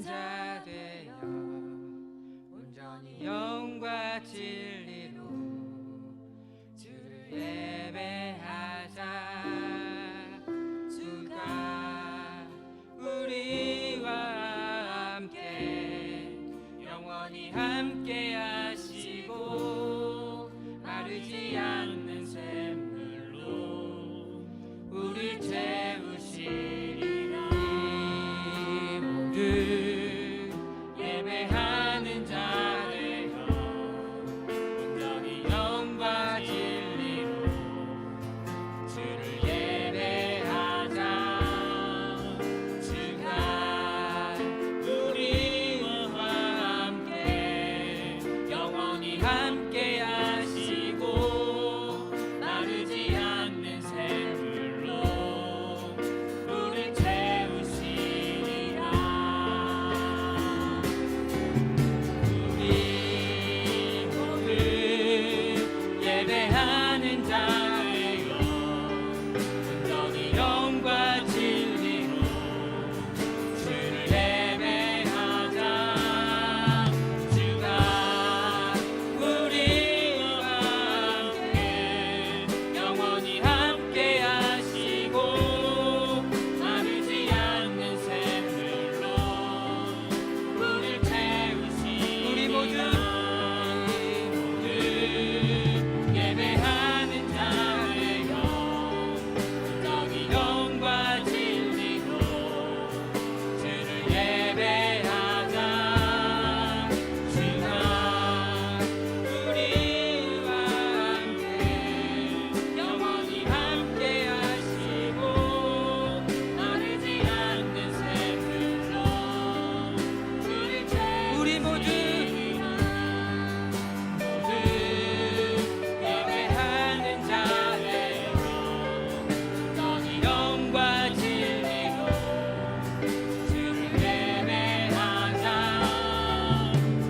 하는 자 되어 온전히 영과 진리로 주를 예배하자. 주가 우리와 함께 영원히 함께 하시고 마르지 않는 샘물로 우릴 채우시리라. 모두 예배하는 자 되어 온전히 영과 진리로 주를 예배하자. 주가 우리와 함께 영원히 함께 하시고 마르지 않는 샘물로 우릴 채우시리라. 우리 모두 예배하는 자 되어 온전히 영과 진리로 주를 예배하자. 주가 우리와 함께 영원히 함께 하시고 마르지 않는 샘물로 우릴 채우시리라. 우리 모두 예배하는 자 되어 온전히 영과 진리로 주를 예배하자. 주가 우리와 함께 영원히 함께 하시고 마르지 않는 샘물로 우릴 채우시리라. 우리 모두 예배하는 자 되어 온전히 영과 진리로 주를 예배하자.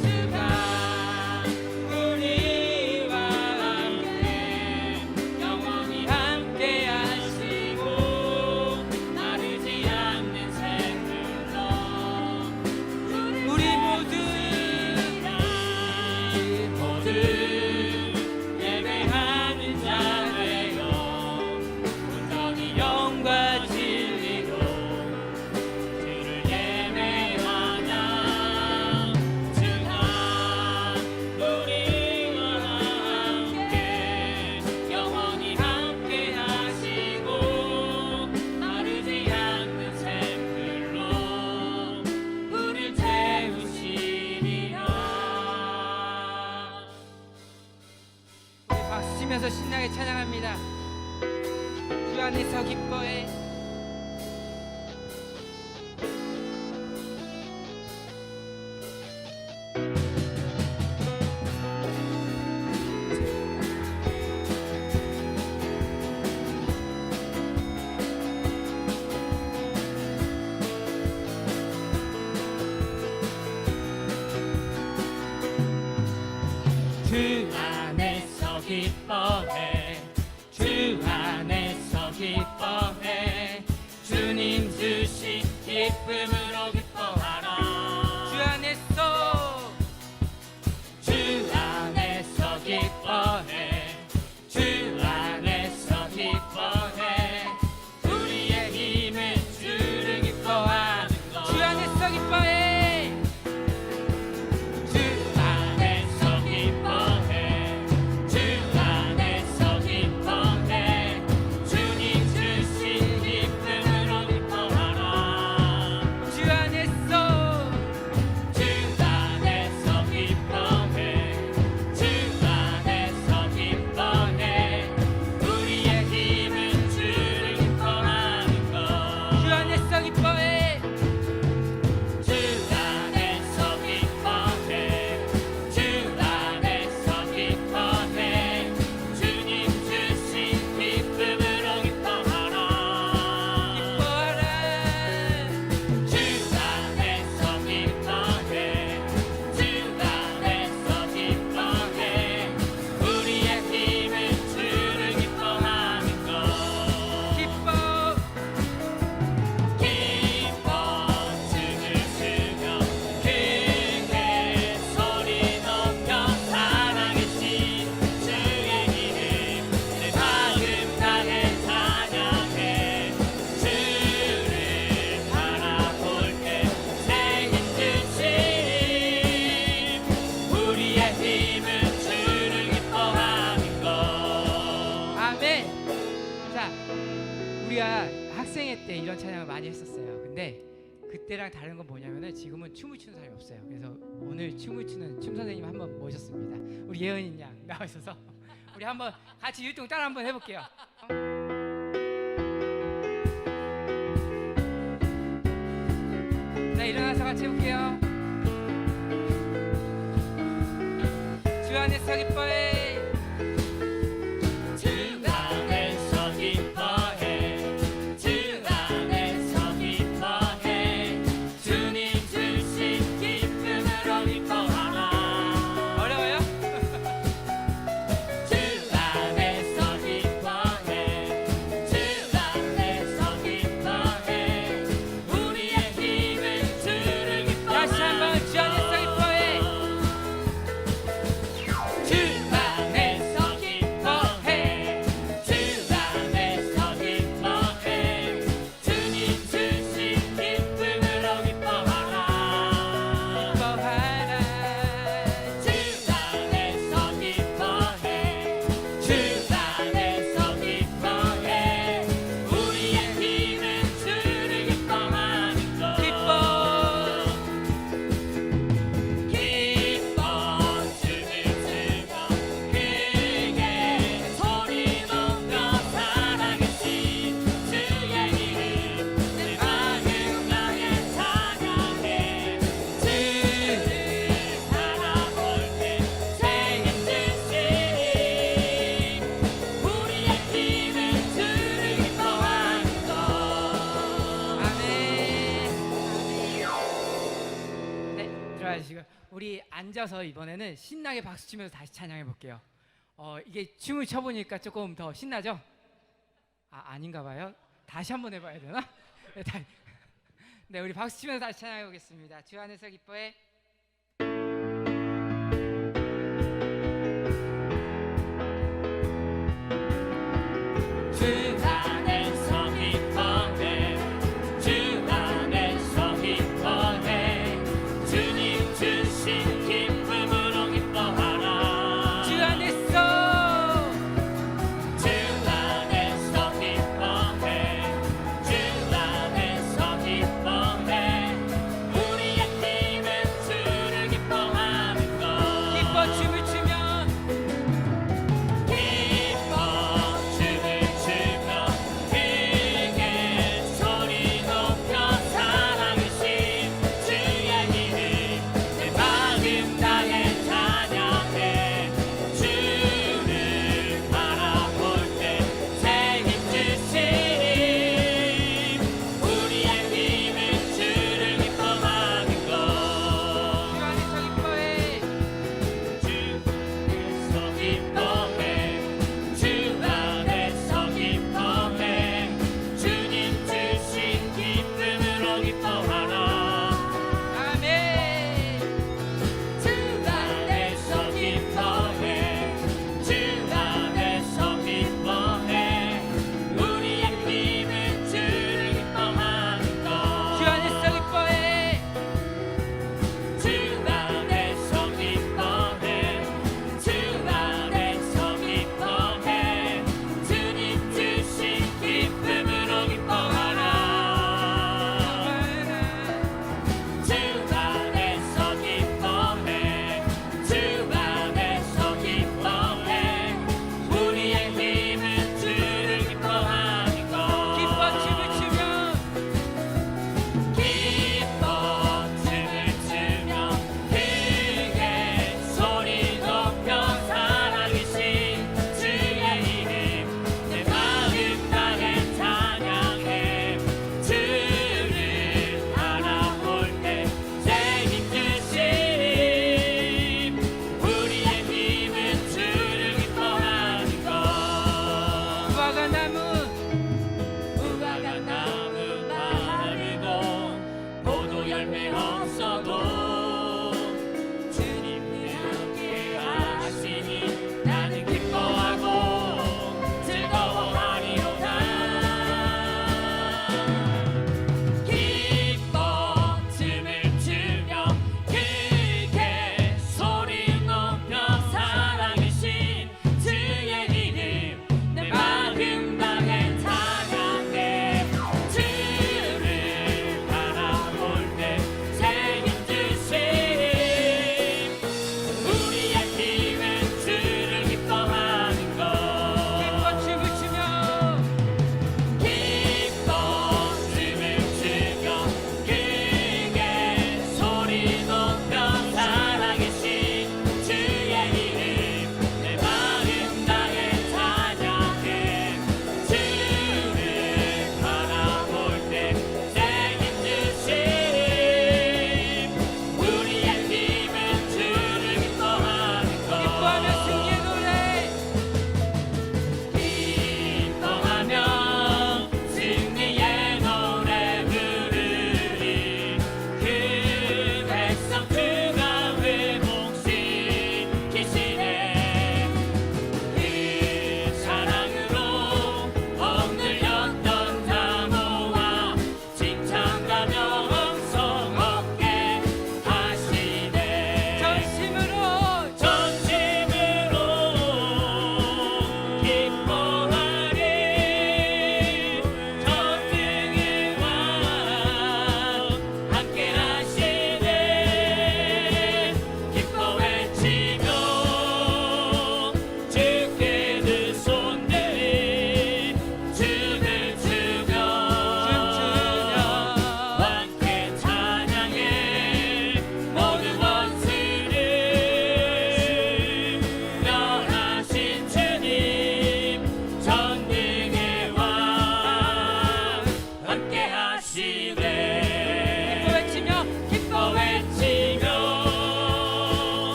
주가 우리와 함께 영원히 함께 하시고 마르지 않는 샘물로 우리 모두 예배하는 자 되어 온전히 영과 진리로 주를 예배하자. 주가 우리와 함께 영원히 함께 하시고 마르지 않는 샘물로 우릴 채우시리라. 우리 박수 치면서 신나게 찬양합니다. 주 안에서 기뻐해. 주 안에서 기뻐해. 주 안에서 기뻐해. 주님 주신 기쁨으로 기뻐하라. 주 안에서 기뻐해. 주 안에서 기뻐해. 우리의 힘은 주를 기뻐하는 것. 주 안에서 기뻐해. 주 안에서 기뻐해. 주 안에서 자, 우리가 학생회 때 이런 찬양을 많이 했었어요. 근데 그때랑 다른 건 뭐냐면은 지금은 춤을 추는 사람이 없어요. 그래서 오늘 춤을 추는 춤 선생님 한번 모셨습니다. 우리 예은이 양 나와 있어서 우리 한번 같이 율동 따라 한번 해볼게요. 자, 일어나서 같이 해볼게요. 주 안에서 기뻐해. 주 안에서 기뻐해 주 안에서 기뻐해 주님 주신 기쁨으로 기뻐하라. 어려워요? 주 안에서 기뻐해 주 안에서 기뻐해 우리의 힘을 주를 기뻐하라. 다시 한번 주 안에서 기뻐해. 주 안에서 기뻐해 주 안에서 기뻐해 주님 주신 기쁨으로 기뻐하라. 기뻐하라. 주 안에서 기뻐해 주 안에서 기뻐해 우리의 힘은 주를 기뻐하는 것. 기뻐 춤을 추며 크게 소리 높여 살아계신 주의 이름 내 마음 나에 찬양해. 주를 바라볼 때 새 힘드시니 우리의 힘은 주를 기뻐하는 것. 아멘. 네, 들어가시고 우리 앉아서 이번에는 신나게 박수 치면서 다시 찬양해 볼게요. 이게 춤을 춰보니까 조금 더 신나죠? 아닌가 봐요. 다시 한번 해봐야 되나? 네, 네, 우리 박수 치면서 다시 찬양해 보겠습니다. 주 안에서 기뻐해. 주 안에서 기뻐해 주 안에서 기뻐해 주님 주신 기쁨으로 기뻐하라. 주 안에서 주 안에서 기뻐해 주 안에서 기뻐해 우리의 힘은 주를 기뻐하는 것. 기뻐 춤을 추면 기뻐 춤을 추며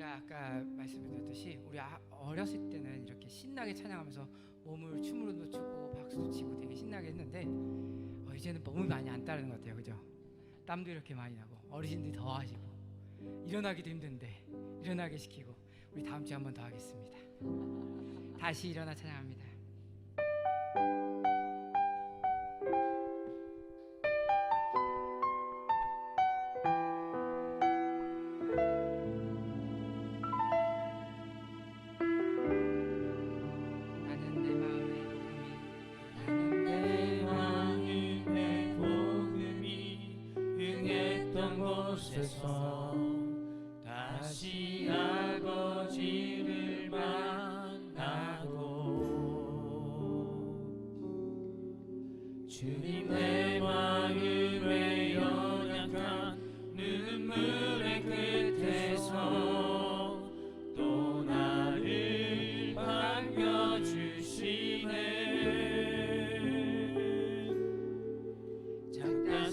제가 아까 말씀드렸듯이 우리 어렸을 때는 이렇게 신나게 찬양하면서 몸을 춤으로도 추고 박수도 치고 되게 신나게 했는데 이제는 몸이 많이 안 따르는 것 같아요. 그죠? 땀도 이렇게 많이 나고 어르신들이 더 하시고 일어나기도 힘든데 일어나게 시키고 우리 다음 주에 한 번 더 하겠습니다. 다시 일어나 찬양합니다. 나는 내 마음의 복음이 내 마음의 복음이 응했던 곳에서 다시 아버지를 만나고 주님 내 마음의 연약한 눈물의 끝에서 또 나를 반겨주시네. 작다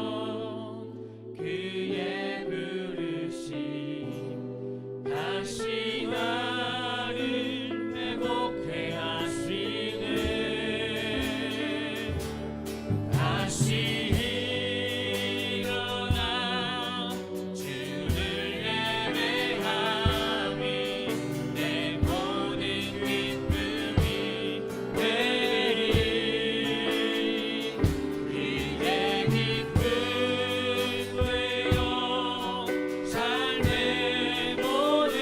생각했던 그의 부르심 다시 나를 회복해 하시네. 다시 일어나 주를 예배함이 내 모든 기쁨이 되리. 이게 기쁨 되어 삶의 모든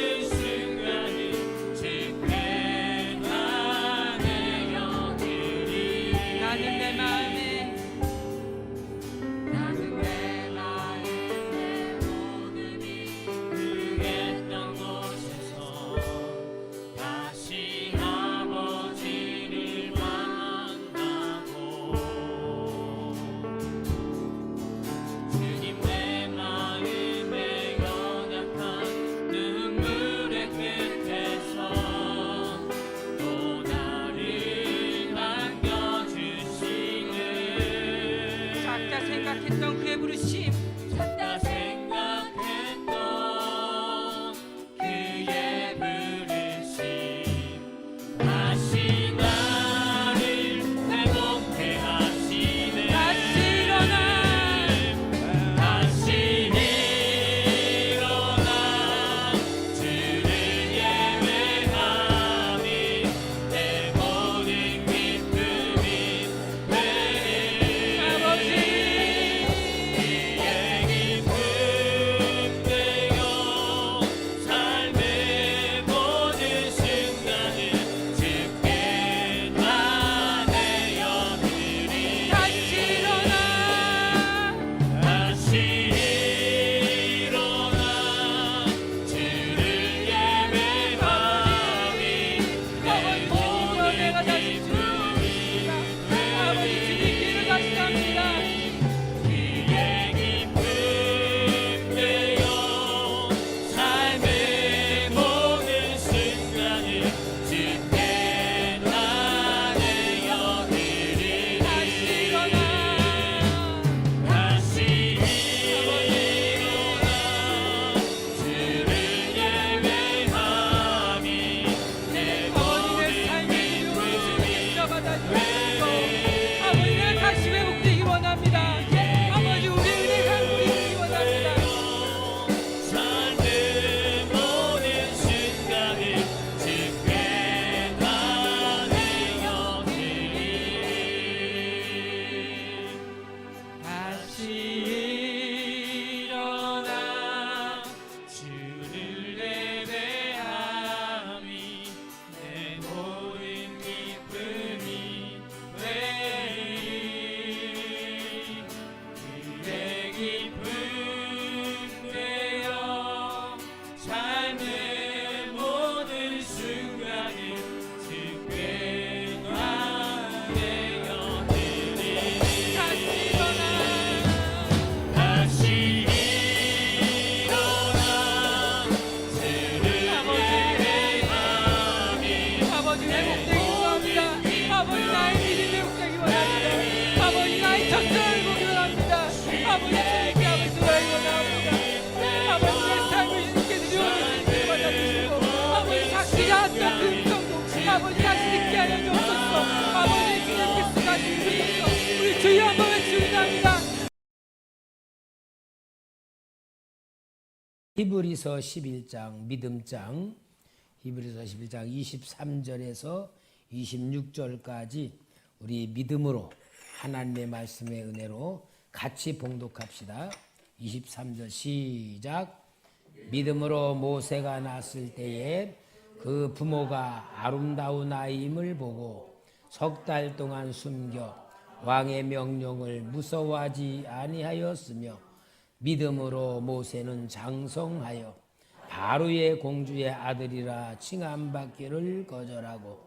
히브리서 11장 믿음장, 히브리서 11장 23절에서 26절까지 우리 믿음으로 하나님의 말씀의 은혜로 같이 봉독합시다. 23절 시작. 믿음으로 모세가 낳았을 때에 그 부모가 아름다운 아이임을 보고 석 달 동안 숨겨 왕의 명령을 무서워하지 아니하였으며 믿음으로 모세는 장성하여 바로의 공주의 아들이라 칭함받기를 거절하고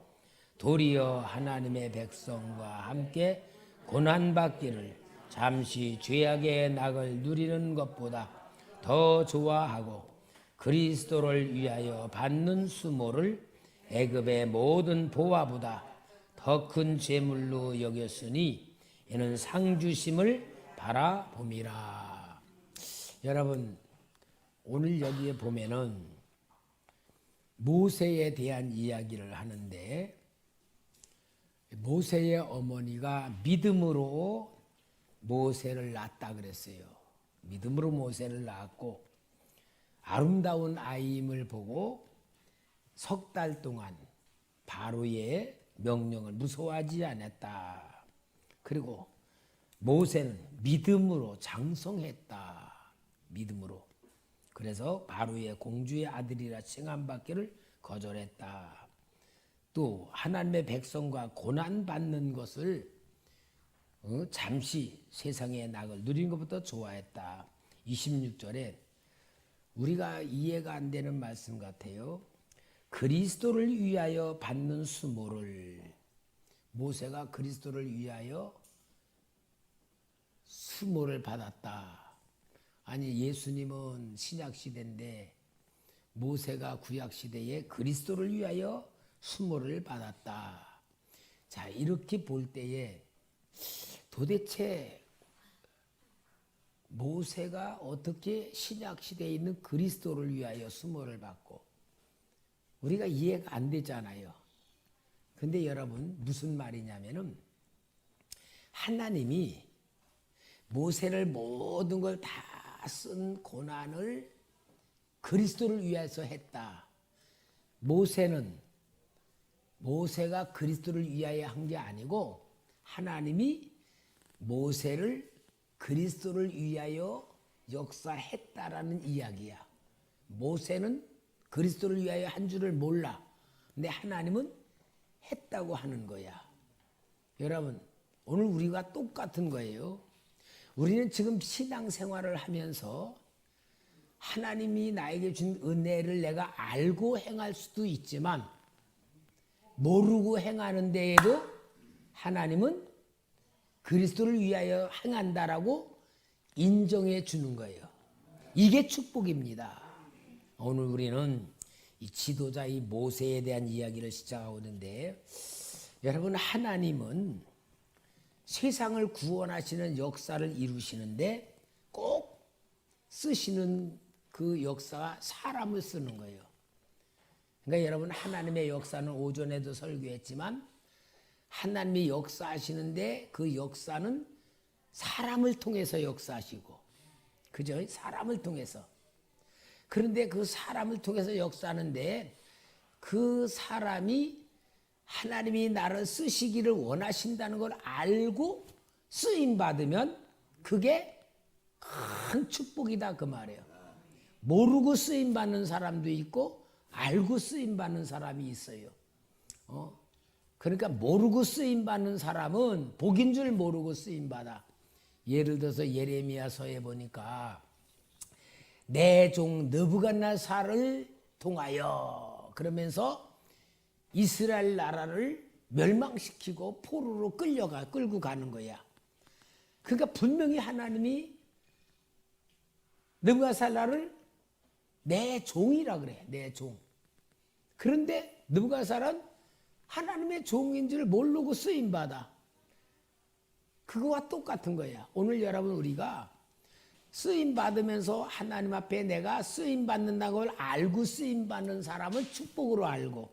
도리어 하나님의 백성과 함께 고난받기를 잠시 죄악의 낙을 누리는 것보다 더 좋아하고 그리스도를 위하여 받는 수모를 애굽의 모든 보화보다 더 큰 재물로 여겼으니 이는 상주심을 바라봄이라. 여러분, 오늘 여기에 보면은 모세에 대한 이야기를 하는데 모세의 어머니가 믿음으로 모세를 낳았다 그랬어요. 믿음으로 모세를 낳았고 아름다운 아이임을 보고 석 달 동안 바로의 명령을 무서워하지 않았다. 그리고 모세는 믿음으로 장성했다. 믿음으로. 그래서 바로의 공주의 아들이라 칭함받기를 거절했다. 또 하나님의 백성과 고난받는 것을 잠시 세상의 낙을 누리는 것부터 좋아했다. 26절에 우리가 이해가 안 되는 말씀 같아요. 그리스도를 위하여 받는 수모를, 모세가 그리스도를 위하여 수모를 받았다. 아니, 예수님은 신약시대인데 모세가 구약시대에 그리스도를 위하여 수모를 받았다. 자, 이렇게 볼 때에 도대체 모세가 어떻게 신약시대에 있는 그리스도를 위하여 수모를 받고 우리가 이해가 안 되잖아요. 근데 여러분, 무슨 말이냐면은 하나님이 모세를 모든 걸 다 쓴 고난을 그리스도를 위해서 했다. 모세가 그리스도를 위하여 한 게 아니고 하나님이 모세를 그리스도를 위하여 역사했다라는 이야기야. 모세는 그리스도를 위하여 한 줄을 몰라. 근데 하나님은 했다고 하는 거야. 여러분, 오늘 우리가 똑같은 거예요. 우리는 지금 신앙생활을 하면서 하나님이 나에게 준 은혜를 내가 알고 행할 수도 있지만 모르고 행하는 데에도 하나님은 그리스도를 위하여 행한다라고 인정해 주는 거예요. 이게 축복입니다. 오늘 우리는 이 지도자 이 모세에 대한 이야기를 시작하고 있는데 여러분, 하나님은 세상을 구원하시는 역사를 이루시는데 꼭 쓰시는 그 역사가 사람을 쓰는 거예요. 그러니까 여러분, 하나님의 역사는 오전에도 설교했지만 하나님이 역사하시는데 그 역사는 사람을 통해서 역사하시고, 그죠? 사람을 통해서. 그런데 그 사람을 통해서 역사하는데 그 사람이 하나님이 나를 쓰시기를 원하신다는 걸 알고 쓰임받으면 그게 큰 축복이다 그 말이에요. 모르고 쓰임받는 사람도 있고 알고 쓰임받는 사람이 있어요. 그러니까 모르고 쓰임받는 사람은 복인 줄 모르고 쓰임받아. 예를 들어서 예레미야서에 보니까 내 종 느부갓네살을 통하여 그러면서 이스라엘 나라를 멸망시키고 포로로 끌고 가는 거야. 그러니까 분명히 하나님이 느부갓네살을 내 종이라 그래. 내 종. 그런데 느부갓네살은 하나님의 종인 줄 모르고 쓰임받아. 그거와 똑같은 거야. 오늘 여러분, 우리가 쓰임받으면서 하나님 앞에 내가 쓰임받는다는 걸 알고 쓰임받는 사람은 축복으로 알고,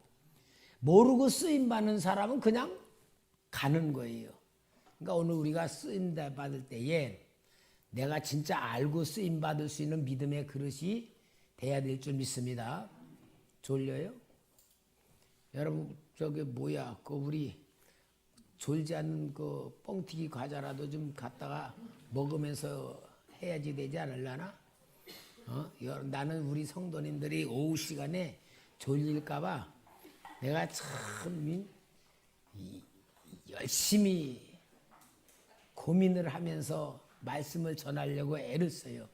모르고 쓰임받는 사람은 그냥 가는 거예요. 그러니까 오늘 우리가 쓰임받을 때에 내가 진짜 알고 쓰임받을 수 있는 믿음의 그릇이 돼야 될 줄 믿습니다. 졸려요? 여러분 저게 뭐야? 그 우리 졸지 않는 그 뻥튀기 과자라도 좀 갖다가 먹으면서 해야지 되지 않을라나? 나는 우리 성도님들이 오후 시간에 졸릴까봐 내가 참 열심히 고민을 하면서 말씀을 전하려고 애를 써요.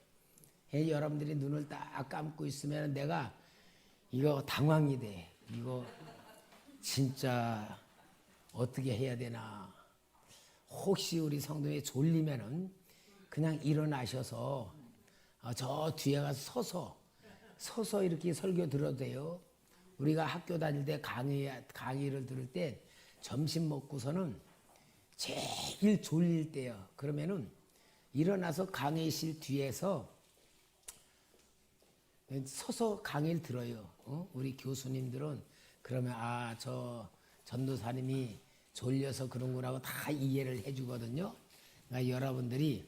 여러분들이 눈을 딱 감고 있으면 내가 이거 당황이 돼. 이거 진짜 어떻게 해야 되나. 혹시 우리 성도님이 졸리면은 그냥 일어나셔서 저 뒤에 가서 서서 이렇게 설교 들어도 돼요. 우리가 학교 다닐 때 강의를 들을 때 점심 먹고서는 제일 졸릴 때요. 그러면은 일어나서 강의실 뒤에서 서서 강의를 들어요. 우리 교수님들은 그러면 저 전도사님이 졸려서 그런구나 하고 다 이해를 해주거든요. 그러니까 여러분들이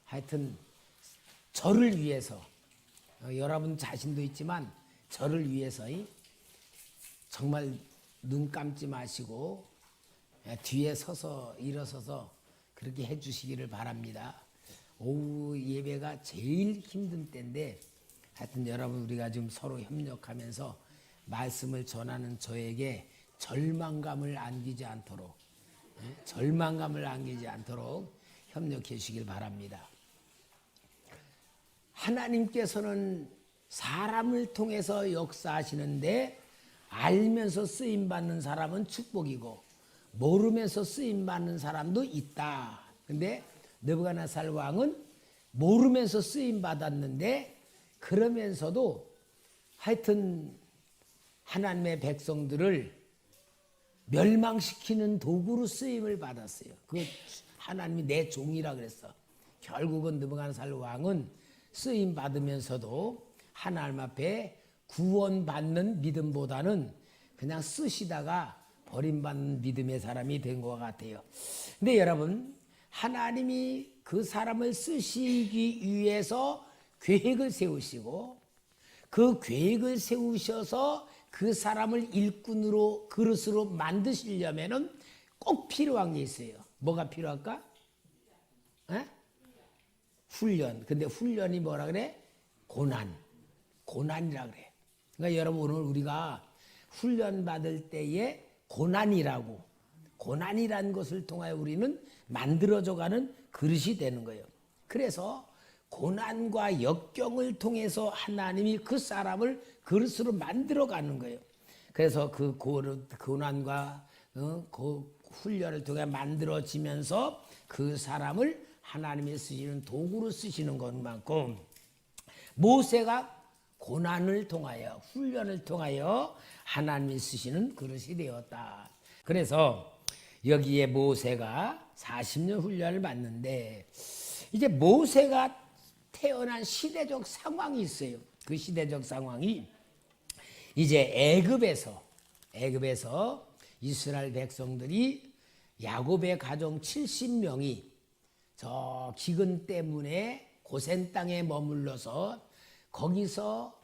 하여튼 저를 위해서 여러분 자신도 있지만 저를 위해서 정말 눈 감지 마시고 뒤에 서서 일어서서 그렇게 해주시기를 바랍니다. 오후 예배가 제일 힘든 때인데 하여튼 여러분 우리가 지금 서로 협력하면서 말씀을 전하는 저에게 절망감을 안기지 않도록 협력해 주시길 바랍니다. 하나님께서는 사람을 통해서 역사하시는데 알면서 쓰임받는 사람은 축복이고 모르면서 쓰임받는 사람도 있다. 근데 느부갓네살 왕은 모르면서 쓰임받았는데 그러면서도 하여튼 하나님의 백성들을 멸망시키는 도구로 쓰임을 받았어요. 그 하나님이 내 종이라 그랬어. 결국은 느부갓네살 왕은 쓰임 받으면서도 하나님 앞에 구원받는 믿음보다는 그냥 쓰시다가 버림받는 믿음의 사람이 된 것 같아요. 근데 여러분 하나님이 그 사람을 쓰시기 위해서 계획을 세우시고 그 계획을 세우셔서 그 사람을 일꾼으로 그릇으로 만드시려면은 꼭 필요한 게 있어요. 뭐가 필요할까? 훈련. 근데 훈련이 뭐라 그래? 고난이라 그래. 그러니까 여러분 오늘 우리가 훈련 받을 때에 고난이라는 것을 통하여 우리는 만들어져가는 그릇이 되는 거예요. 그래서 고난과 역경을 통해서 하나님이 그 사람을 그릇으로 만들어가는 거예요. 그래서 그 고난과 그 훈련을 통해 만들어지면서 그 사람을 하나님이 쓰시는 도구로 쓰시는 것만큼 모세가 고난을 통하여 훈련을 통하여 하나님이 쓰시는 그릇이 되었다. 그래서 여기에 모세가 40년 훈련을 받는데 이제 모세가 태어난 시대적 상황이 있어요. 그 시대적 상황이 이제 애굽에서 이스라엘 백성들이 야곱의 가정 70명이 저 기근 때문에 고센 땅에 머물러서 거기서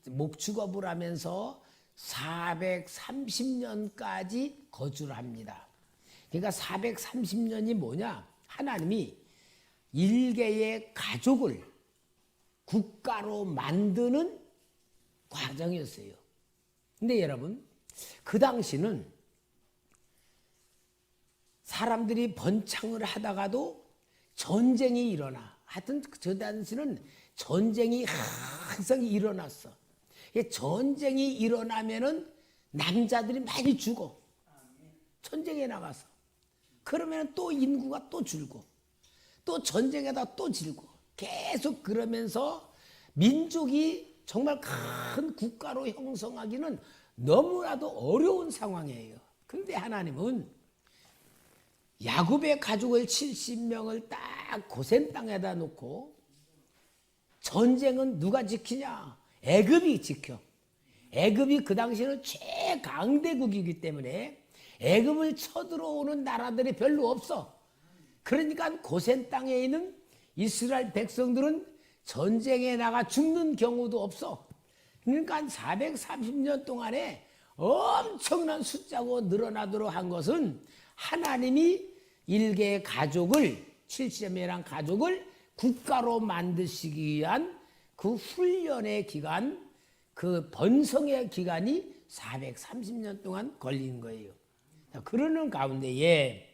목축업을 하면서 430년까지 거주를 합니다. 그러니까 430년이 뭐냐? 하나님이 일개의 가족을 국가로 만드는 과정이었어요. 근데 여러분, 그 당시는 사람들이 번창을 하다가도 전쟁이 일어나. 하여튼 저 당시는 전쟁이 항상 일어났어. 전쟁이 일어나면은 남자들이 많이 죽어. 전쟁에 나가서. 그러면 또 인구가 또 줄고, 또 전쟁에다 또 질고, 계속 그러면서 민족이 정말 큰 국가로 형성하기는 너무나도 어려운 상황이에요. 그런데 하나님은 야곱의 가족을 70명을 딱 고센 땅에다 놓고 전쟁은 누가 지키냐? 애굽이 지켜. 애굽이 그 당시에는 최강대국이기 때문에 애굽을 쳐들어오는 나라들이 별로 없어. 그러니까 고센 땅에 있는 이스라엘 백성들은 전쟁에 나가 죽는 경우도 없어. 그러니까 430년 동안에 엄청난 숫자고 늘어나도록 한 것은 하나님이 일개의 가족을 70명이란 가족을 국가로 만드시기 위한 그 훈련의 기간, 그 번성의 기간이 430년 동안 걸린 거예요. 그러는 가운데에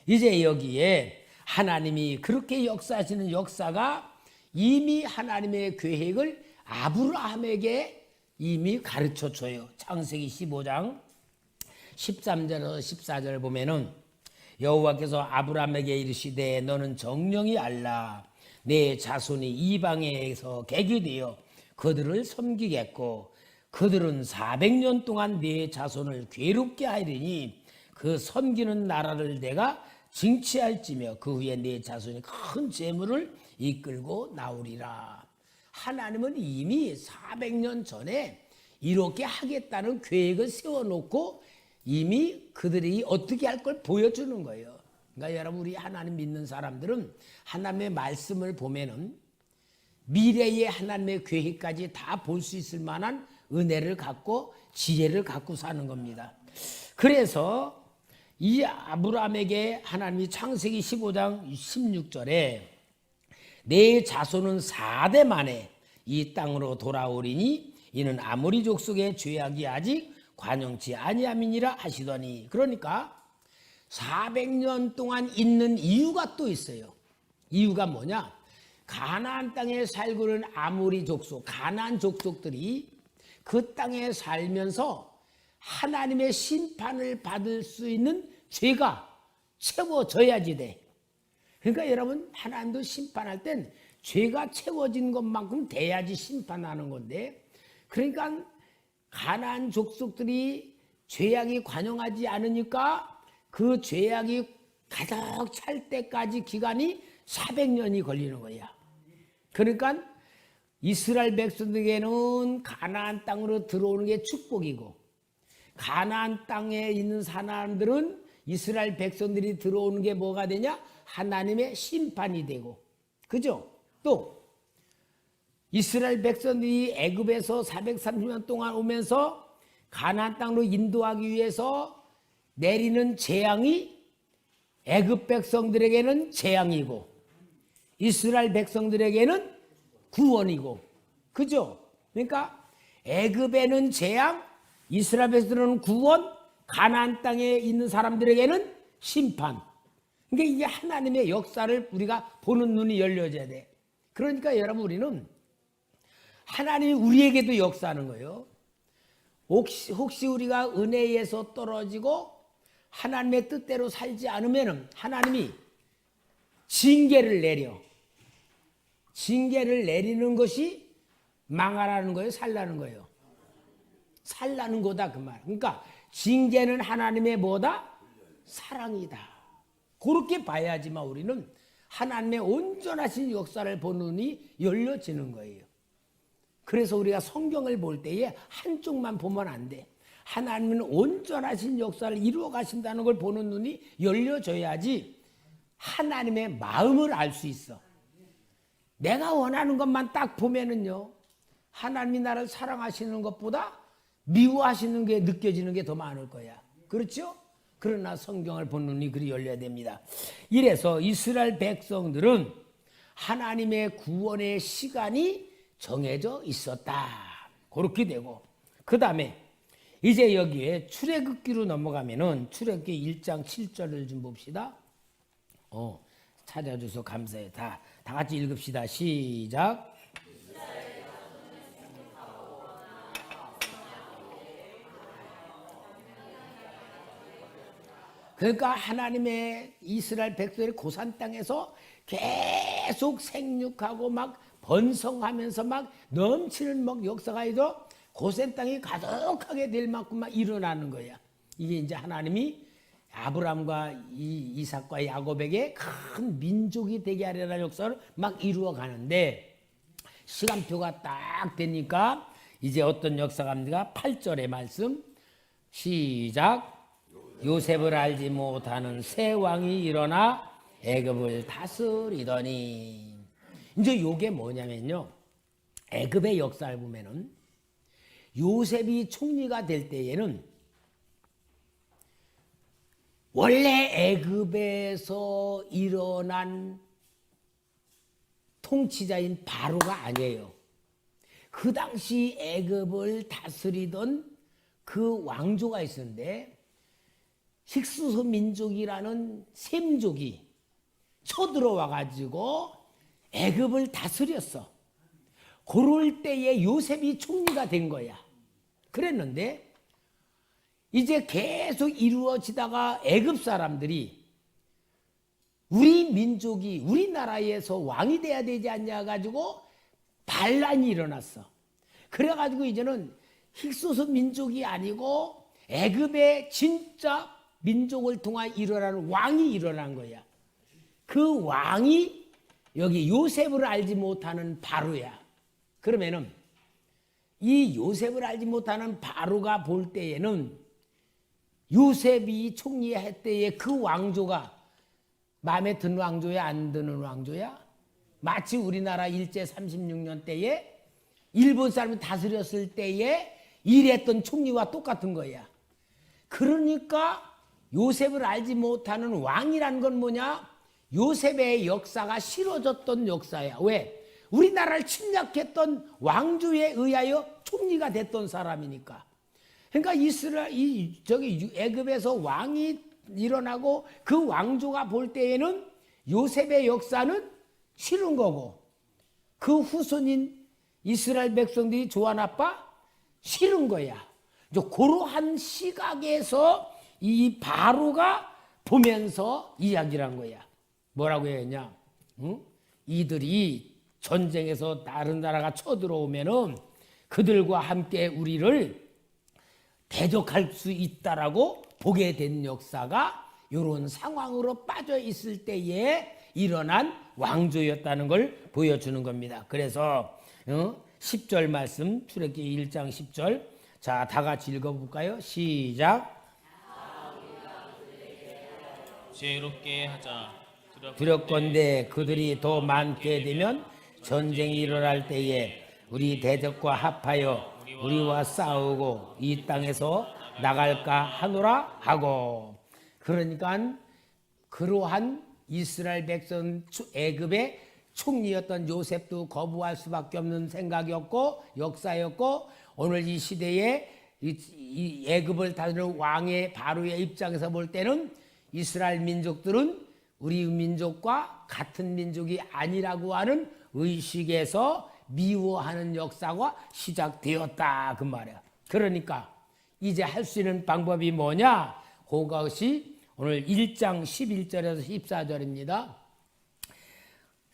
이제 여기에 하나님이 그렇게 역사하시는 역사가 이미 하나님의 계획을 아브라함에게 이미 가르쳐 줘요. 창세기 15장 13절에서 14절 보면은 여호와께서 아브라함에게 이르시되 너는 정령이 알라 내 자손이 이방에서 개교되어 그들을 섬기겠고 그들은 400년 동안 내 자손을 괴롭게 하리니 그 섬기는 나라를 내가 징치할지며 그 후에 내 자손이 큰 재물을 이끌고 나오리라. 하나님은 이미 400년 전에 이렇게 하겠다는 계획을 세워놓고 이미 그들이 어떻게 할 걸 보여주는 거예요. 그러니까 여러분 우리 하나님 믿는 사람들은 하나님의 말씀을 보면은 미래의 하나님의 계획까지 다 볼 수 있을 만한 은혜를 갖고 지혜를 갖고 사는 겁니다. 그래서 이 아브라함에게 하나님이 창세기 15장 16절에 내 자손은 4대 만에 이 땅으로 돌아오리니 이는 아모리 족속의 죄악이 아직 관영치 아니함이니라 하시더니 그러니까 400년 동안 있는 이유가 또 있어요. 이유가 뭐냐? 가나안 땅에 살고 있는 아모리 족속, 가나안 족속들이 그 땅에 살면서 하나님의 심판을 받을 수 있는 죄가 채워져야지 돼. 그러니까 여러분 하나님도 심판할 땐 죄가 채워진 것만큼 돼야지 심판하는 건데 그러니까 가나안 족속들이 죄악이 관영하지 않으니까 그 죄악이 가득 찰 때까지 기간이 400년이 걸리는 거야. 그러니까 이스라엘 백성들에게는 가나안 땅으로 들어오는 게 축복이고 가나안 땅에 있는 사람들은 이스라엘 백성들이 들어오는 게 뭐가 되냐? 하나님의 심판이 되고 그죠? 또 이스라엘 백성들이 애굽에서 430년 동안 오면서 가나안 땅으로 인도하기 위해서 내리는 재앙이 애굽 백성들에게는 재앙이고 이스라엘 백성들에게는 구원이고 그죠? 그러니까 애굽에는 재앙, 이스라엘 백성들은 구원, 가나안 땅에 있는 사람들에게는 심판. 그러니까 이게 하나님의 역사를 우리가 보는 눈이 열려져야 돼. 그러니까 여러분 우리는 하나님이 우리에게도 역사하는 거예요. 혹시 우리가 은혜에서 떨어지고 하나님의 뜻대로 살지 않으면 하나님이 징계를 내려. 징계를 내리는 것이 망하라는 거예요? 살라는 거예요? 살라는 거다 그 말. 그러니까 징계는 하나님의 뭐다? 사랑이다. 그렇게 봐야지만 우리는 하나님의 온전하신 역사를 보는 눈이 열려지는 거예요. 그래서 우리가 성경을 볼 때에 한쪽만 보면 안 돼. 하나님은 온전하신 역사를 이루어 가신다는 걸 보는 눈이 열려져야지 하나님의 마음을 알 수 있어. 내가 원하는 것만 딱 보면은요, 하나님이 나를 사랑하시는 것보다 미워하시는 게 느껴지는 게 더 많을 거야. 그렇죠? 그러나 성경을 보는 눈이 그리 열려야 됩니다. 이래서 이스라엘 백성들은 하나님의 구원의 시간이 정해져 있었다. 그렇게 되고 그 다음에 이제 여기에 출애굽기로 넘어가면은 출애굽기 1장 7절을 좀 봅시다. 찾아줘서 감사해. 다 같이 읽읍시다. 시작. 그러니까 하나님의 이스라엘 백성의 고산 땅에서 계속 생육하고 막 번성하면서 막 넘치는 막 역사가 있어 고센 땅이 가득하게 될 만큼 막 일어나는 거야. 이게 이제 하나님이 아브라함과 이삭과 야곱에게 큰 민족이 되게 하려는 역사를 막 이루어 가는데 시간표가 딱 되니까 이제 어떤 역사가 합니까? 8절의 말씀 시작. 요셉을 알지 못하는 새 왕이 일어나 애굽을 다스리더니 이제 요게 뭐냐면요. 애굽의 역사를 보면은 요셉이 총리가 될 때에는 원래 애굽에서 일어난 통치자인 바로가 아니에요. 그 당시 애굽을 다스리던 그 왕조가 있었는데 힉수스 민족이라는 셈족이 쳐들어와 가지고 애굽을 다스렸어. 그럴 때에 요셉이 총리가 된 거야. 그랬는데 이제 계속 이루어지다가 애굽 사람들이 우리 민족이 우리나라에서 왕이 돼야 되지 않냐 가지고 반란이 일어났어. 그래가지고 이제는 힉소스 민족이 아니고 애굽의 진짜 민족을 통해 일어나는 왕이 일어난 거야. 그 왕이 여기 요셉을 알지 못하는 바로야. 그러면은 이 요셉을 알지 못하는 바로가 볼 때에는 요셉이 총리할 때에 그 왕조가 마음에 드는 왕조야, 안 드는 왕조야? 마치 우리나라 일제 36년 때에 일본 사람이 다스렸을 때에 일했던 총리와 똑같은 거야. 그러니까 요셉을 알지 못하는 왕이라는 건 뭐냐? 요셉의 역사가 싫어졌던 역사야. 왜? 우리나라를 침략했던 왕조에 의하여 총리가 됐던 사람이니까. 그러니까 애굽에서 왕이 일어나고 그 왕조가 볼 때에는 요셉의 역사는 싫은 거고 그 후손인 이스라엘 백성들이 좋아 나빠 싫은 거야. 이제 그러한 시각에서 이 바로가 보면서 이야기를 한 거야. 뭐라고 했냐? 응? 이들이 전쟁에서 다른 나라가 쳐들어오면은 그들과 함께 우리를 대적할 수 있다라고 보게 된 역사가 이런 상황으로 빠져 있을 때에 일어난 왕조였다는 걸 보여주는 겁니다. 그래서 10절 말씀 출애굽기 1장 10절 자, 다 같이 읽어볼까요? 시작. 지혜롭게 하자. 두렵건대 그들이 더 많게 되면 전쟁이 일어날 때에 우리 대적과 합하여 우리와 싸우고 이 땅에서 나갈까 하노라 하고. 그러니까 그러한 이스라엘 백성 애굽의 총리였던 요셉도 거부할 수밖에 없는 생각이었고 역사였고 오늘 이 시대에 이 애굽을 다스리는 왕의 바로의 입장에서 볼 때는 이스라엘 민족들은 우리 민족과 같은 민족이 아니라고 하는 의식에서 미워하는 역사가 시작되었다 그 말이야. 그러니까 이제 할 수 있는 방법이 뭐냐? 그것이 오늘 1장 11절에서 14절입니다.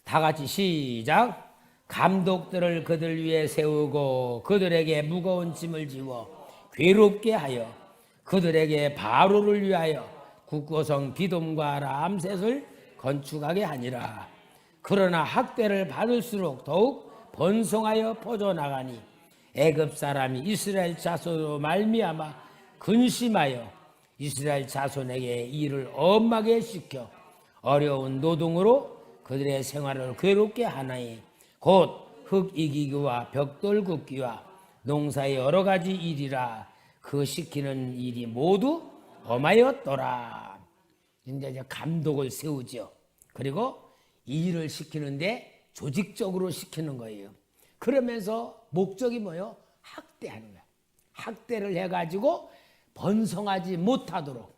다 같이 시작. 감독들을 그들 위에 세우고 그들에게 무거운 짐을 지워 괴롭게 하여 그들에게 바로를 위하여 국고성 비돔과 람셋을 건축하게 하니라. 그러나 학대를 받을수록 더욱 번성하여 퍼져나가니 애굽 사람이 이스라엘 자손으로 말미암아 근심하여 이스라엘 자손에게 일을 엄하게 시켜 어려운 노동으로 그들의 생활을 괴롭게 하나니 곧 흙 이기기와 벽돌 굽기와 농사의 여러 가지 일이라 그 시키는 일이 모두 엄하였더라. 이제 감독을 세우죠. 그리고 이 일을 시키는데 조직적으로 시키는 거예요. 그러면서 목적이 뭐예요? 학대하는 거야. 학대를 해가지고 번성하지 못하도록.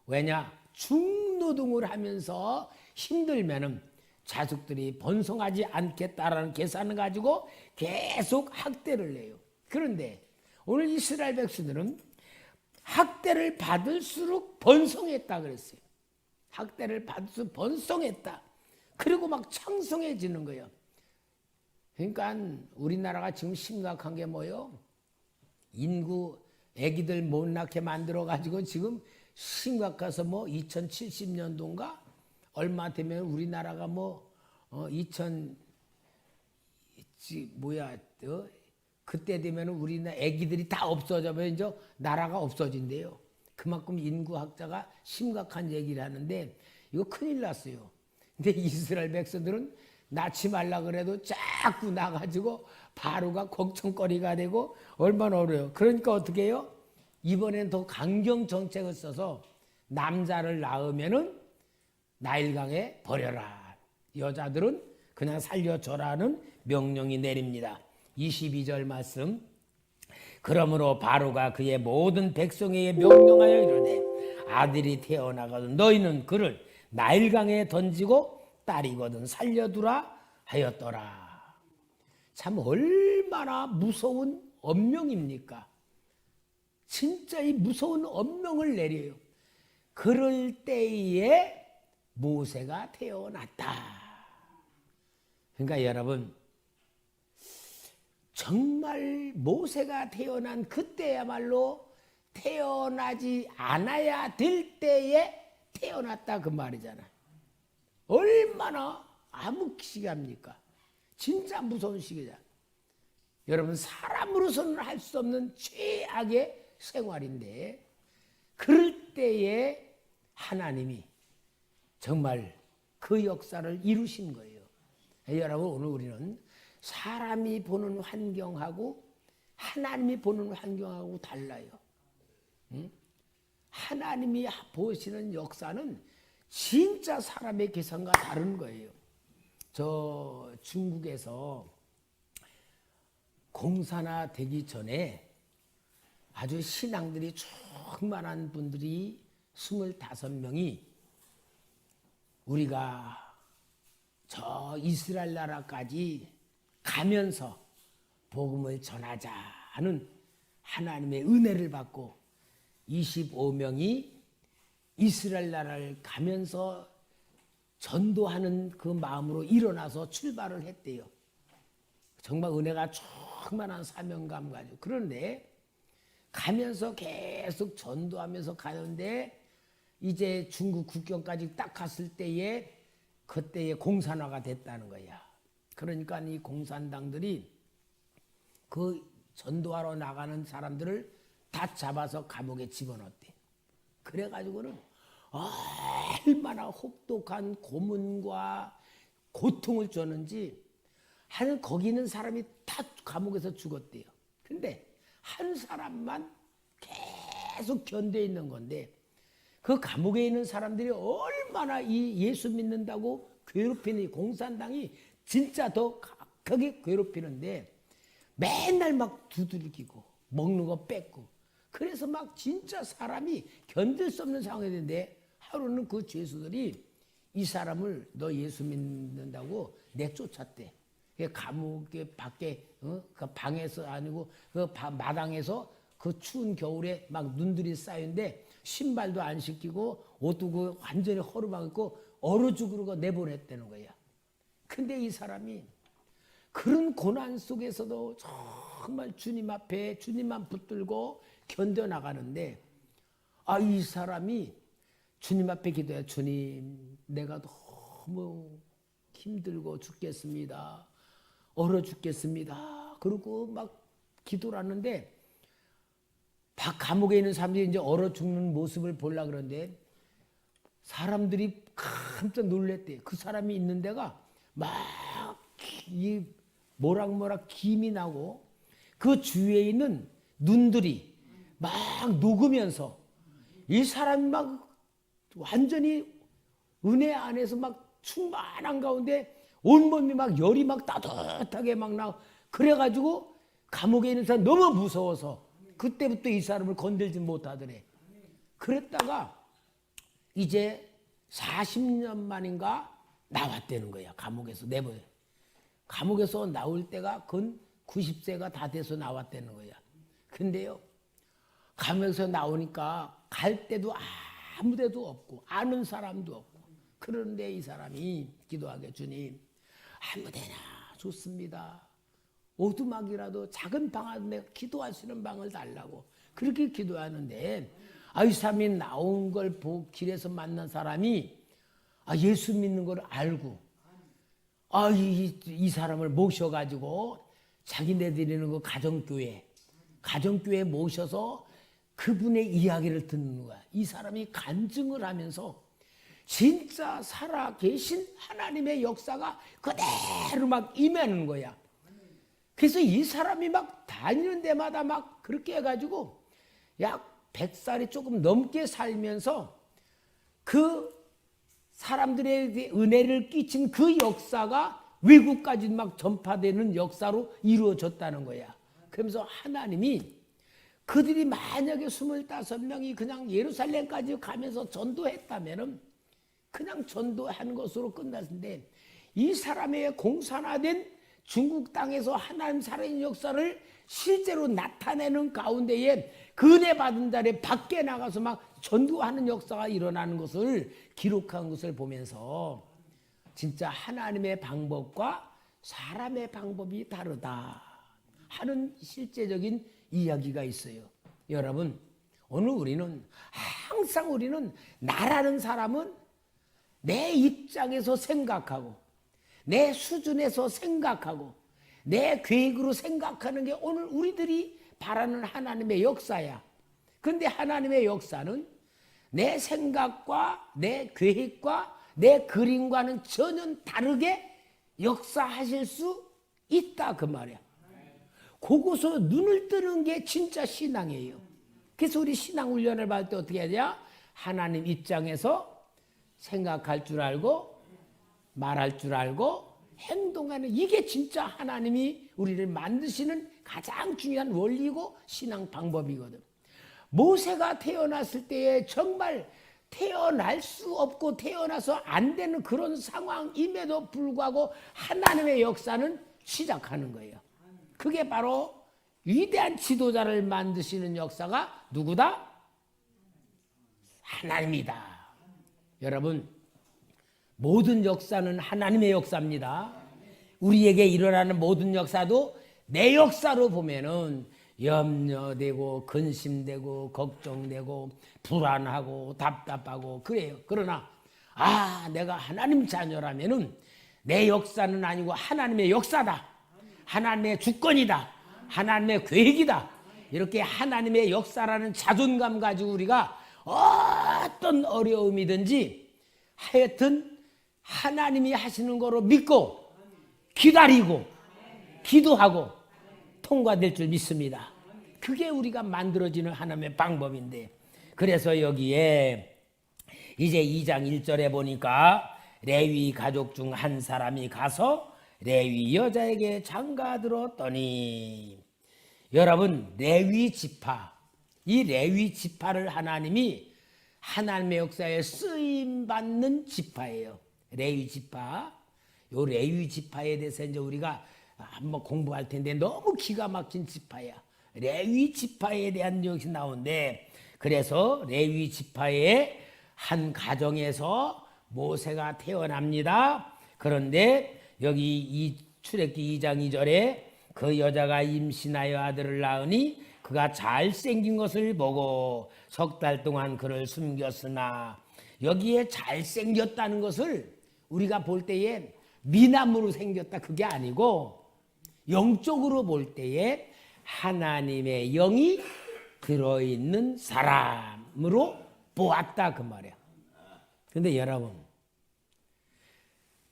왜냐? 중노동을 하면서 힘들면은 자식들이 번성하지 않겠다라는 계산을 가지고 계속 학대를 해요. 그런데 오늘 이스라엘 백성들은 학대를 받을수록 번성했다 그랬어요. 학대를 받을수록 번성했다. 그리고 막 창성해지는 거예요. 그러니까 우리나라가 지금 심각한 게 뭐예요? 인구 애기들 못 낳게 만들어 가지고 지금 심각해서 뭐 2070년도인가 얼마 되면 우리나라가 그때 되면 우리나라 애기들이 다 없어져면 이제 나라가 없어진대요. 그만큼 인구학자가 심각한 얘기를 하는데 이거 큰일 났어요. 근데 이스라엘 백성들은 낳지 말라 그래도 자꾸 나가지고 바로가 걱정거리가 되고 얼마나 어려워요. 그러니까 어떻게 해요? 이번엔 더 강경 정책을 써서 남자를 낳으면은 나일강에 버려라. 여자들은 그냥 살려줘라는 명령이 내립니다. 22절 말씀. 그러므로 바로가 그의 모든 백성에게 명령하여 이르되 아들이 태어나거든 너희는 그를 나일강에 던지고 딸이거든 살려두라 하였더라. 참 얼마나 무서운 엄명입니까? 진짜 이 무서운 엄명을 내려요. 그럴 때에 모세가 태어났다. 그러니까 여러분 정말 모세가 태어난 그때야말로 태어나지 않아야 될 때에 태어났다 그 말이잖아요. 얼마나 암흑시기합니까? 진짜 무서운 시기잖아요. 여러분 사람으로서는 할 수 없는 최악의 생활인데 그럴 때에 하나님이 정말 그 역사를 이루신 거예요. 여러분 오늘 우리는 사람이 보는 환경하고 하나님이 보는 환경하고 달라요. 하나님이 보시는 역사는 진짜 사람의 계산과 다른 거예요. 저 중국에서 공산화 되기 전에 아주 신앙들이 충만한 분들이 25명이 우리가 저 이스라엘 나라까지 가면서 복음을 전하자 하는 하나님의 은혜를 받고 25명이 이스라엘 나라를 가면서 전도하는 그 마음으로 일어나서 출발을 했대요. 정말 은혜가 충만한 사명감 가지고. 그런데 가면서 계속 전도하면서 가는데 이제 중국 국경까지 딱 갔을 때에 그때에 공산화가 됐다는 거야. 그러니까 이 공산당들이 그 전도하러 나가는 사람들을 다 잡아서 감옥에 집어넣었대. 그래가지고는 얼마나 혹독한 고문과 고통을 줬는지 하는 거기 있는 사람이 다 감옥에서 죽었대요. 근데 한 사람만 계속 견뎌 있는 건데 그 감옥에 있는 사람들이 얼마나 이 예수 믿는다고 괴롭히는 이 공산당이 진짜 더 강하게 괴롭히는데 맨날 막 두들기고 먹는 거 뺏고 그래서 막 진짜 사람이 견딜 수 없는 상황이 되는데 하루는 그 죄수들이 이 사람을 너 예수 믿는다고 내쫓았대. 감옥 밖에 그 방에서 아니고 그 마당에서 그 추운 겨울에 막 눈들이 쌓이는데 신발도 안 씻기고 옷도 그 완전히 허름하고 얼어 죽으러 내보냈다는 거야. 근데 이 사람이 그런 고난 속에서도 정말 주님 앞에 주님만 붙들고 견뎌나가는데 이 사람이 주님 앞에 기도해. 주님 내가 너무 힘들고 죽겠습니다. 얼어 죽겠습니다. 그러고 막 기도를 하는데 감옥에 있는 사람들이 이제 얼어 죽는 모습을 보려고 그러는데 사람들이 깜짝 놀랐대. 그 사람이 있는 데가 막 이 모락모락 김이 나고 그 주위에 있는 눈들이 막 녹으면서 이 사람이 막 완전히 은혜 안에서 막 충만한 가운데 온몸이 막 열이 막 따뜻하게 막 나고 그래가지고 감옥에 있는 사람 너무 무서워서 그때부터 이 사람을 건들지 못하더래. 그랬다가 이제 40년 만인가 나왔다는 거야. 감옥에서 내버려. 감옥에서 나올 때가 근 90세가 다 돼서 나왔다는 거야. 근데요, 감옥에서 나오니까 갈 데도 아무 데도 없고 아는 사람도 없고 그런데 이 사람이 기도하게 주님 아무 데나 좋습니다. 오두막이라도 작은 방 안에 기도할 수 있는 방을 달라고 그렇게 기도하는데 이 사람이 나온 걸 보고 길에서 만난 사람이 예수 믿는 걸 알고 이 사람을 모셔가지고 자기네 드리는 그 가정교회 모셔서 그분의 이야기를 듣는 거야. 이 사람이 간증을 하면서 진짜 살아계신 하나님의 역사가 그대로 막 임하는 거야. 그래서 이 사람이 막 다니는 데마다 막 그렇게 해가지고 약 100살이 조금 넘게 살면서 그 사람들에게 은혜를 끼친 그 역사가 외국까지 막 전파되는 역사로 이루어졌다는 거야. 그러면서 하나님이 그들이 만약에 25명이 그냥 예루살렘까지 가면서 전도했다면은 그냥 전도한 것으로 끝났는데 이 사람의 공산화된 중국 땅에서 하나님 살아있는 역사를 실제로 나타내는 가운데에 그 은혜 받은 자리 밖에 나가서 막 전도하는 역사가 일어나는 것을 기록한 것을 보면서 진짜 하나님의 방법과 사람의 방법이 다르다 하는 실제적인 이야기가 있어요. 여러분, 오늘 우리는 항상 나라는 사람은 내 입장에서 생각하고 내 수준에서 생각하고 내 계획으로 생각하는 게 오늘 우리들이 바라는 하나님의 역사야. 그런데 하나님의 역사는 내 생각과 내 계획과 내 그림과는 전혀 다르게 역사하실 수 있다 그 말이야. 그곳서 눈을 뜨는 게 진짜 신앙이에요. 그래서 우리 신앙 훈련을 받을 때 어떻게 하냐? 하나님 입장에서 생각할 줄 알고 말할 줄 알고 행동하는 이게 진짜 하나님이 우리를 만드시는 가장 중요한 원리고 신앙 방법이거든. 모세가 태어났을 때에 정말 태어날 수 없고 태어나서 안 되는 그런 상황임에도 불구하고 하나님의 역사는 시작하는 거예요. 그게 바로 위대한 지도자를 만드시는 역사가 누구다? 하나님이다. 여러분, 모든 역사는 하나님의 역사입니다. 우리에게 일어나는 모든 역사도 내 역사로 보면은 염려되고 근심되고 걱정되고 불안하고 답답하고 그래요. 그러나 내가 하나님 자녀라면은 내 역사는 아니고 하나님의 역사다. 하나님의 주권이다. 하나님의 계획이다. 이렇게 하나님의 역사라는 자존감 가지고 우리가 어떤 어려움이든지 하여튼 하나님이 하시는 거로 믿고 기다리고 기도하고 통과될 줄 믿습니다. 그게 우리가 만들어지는 하나님의 방법인데, 그래서 여기에 이제 2장 1절에 보니까 레위 가족 중 한 사람이 가서 레위 여자에게 장가들었더니, 여러분 레위 지파, 이 레위 지파를 하나님이 하나님의 역사에 쓰임받는 지파예요. 레위 지파. 요 레위 지파에 대해서 이제 우리가 한번 공부할 텐데 너무 기가 막힌 지파야. 레위 지파에 대한 것이 나오는데, 그래서 레위 지파의 한 가정에서 모세가 태어납니다. 그런데 여기 이 출애굽기 2장 2절에 그 여자가 임신하여 아들을 낳으니 그가 잘생긴 것을 보고 석 달 동안 그를 숨겼으나, 여기에 잘생겼다는 것을 우리가 볼 때에 미남으로 생겼다 그게 아니고 영적으로 볼 때에 하나님의 영이 들어있는 사람으로 보았다 그 말이야. 그런데 여러분,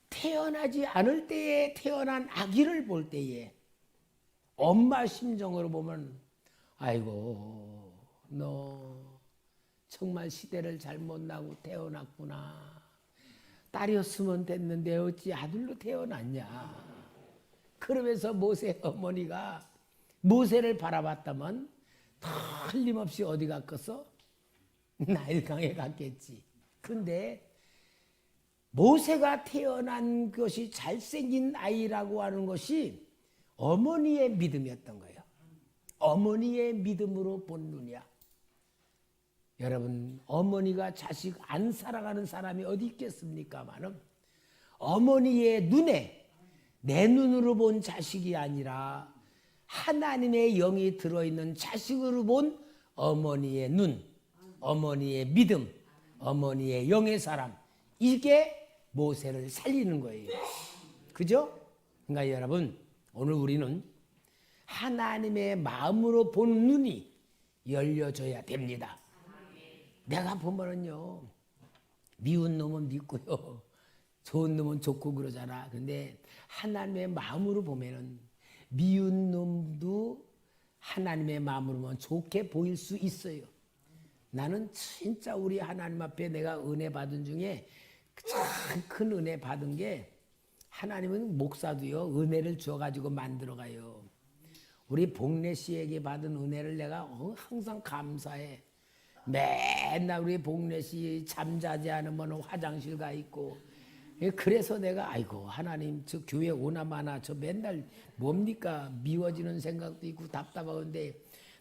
태어나지 않을 때에 태어난 아기를 볼 때에 엄마 심정으로 보면 아이고 너 정말 시대를 잘못 나고 태어났구나. 딸이었으면 됐는데 어찌 아들로 태어났냐. 그러면서 모세 어머니가 모세를 바라봤다면 틀림없이 어디 갔겠어? 나일강에 갔겠지. 근데 모세가 태어난 것이 잘생긴 아이라고 하는 것이 어머니의 믿음이었던 거예요. 어머니의 믿음으로 본 눈이야. 여러분, 어머니가 자식 안 사랑하는 사람이 어디 있겠습니까마는 어머니의 눈에 내 눈으로 본 자식이 아니라 하나님의 영이 들어있는 자식으로 본 어머니의 눈, 어머니의 믿음, 어머니의 영의 사람, 이게 모세를 살리는 거예요. 그죠? 그러니까 여러분, 오늘 우리는 하나님의 마음으로 본 눈이 열려져야 됩니다. 내가 보면은요, 미운 놈은 믿고요. 좋은 놈은 좋고 그러잖아. 근데 하나님의 마음으로 보면은 미운 놈도 하나님의 마음으로 보면 좋게 보일 수 있어요. 나는 진짜 우리 하나님 앞에 내가 은혜 받은 중에 참 큰 은혜 받은 게 하나님은 목사도요 은혜를 줘가지고 만들어가요. 우리 복래 씨에게 받은 은혜를 내가 항상 감사해. 맨날 우리 복래 씨 잠자지 않으면 화장실 가 있고 그래서 내가 아이고 하나님 저 교회 오나 마나 저 맨날 뭡니까 미워지는 생각도 있고 답답한데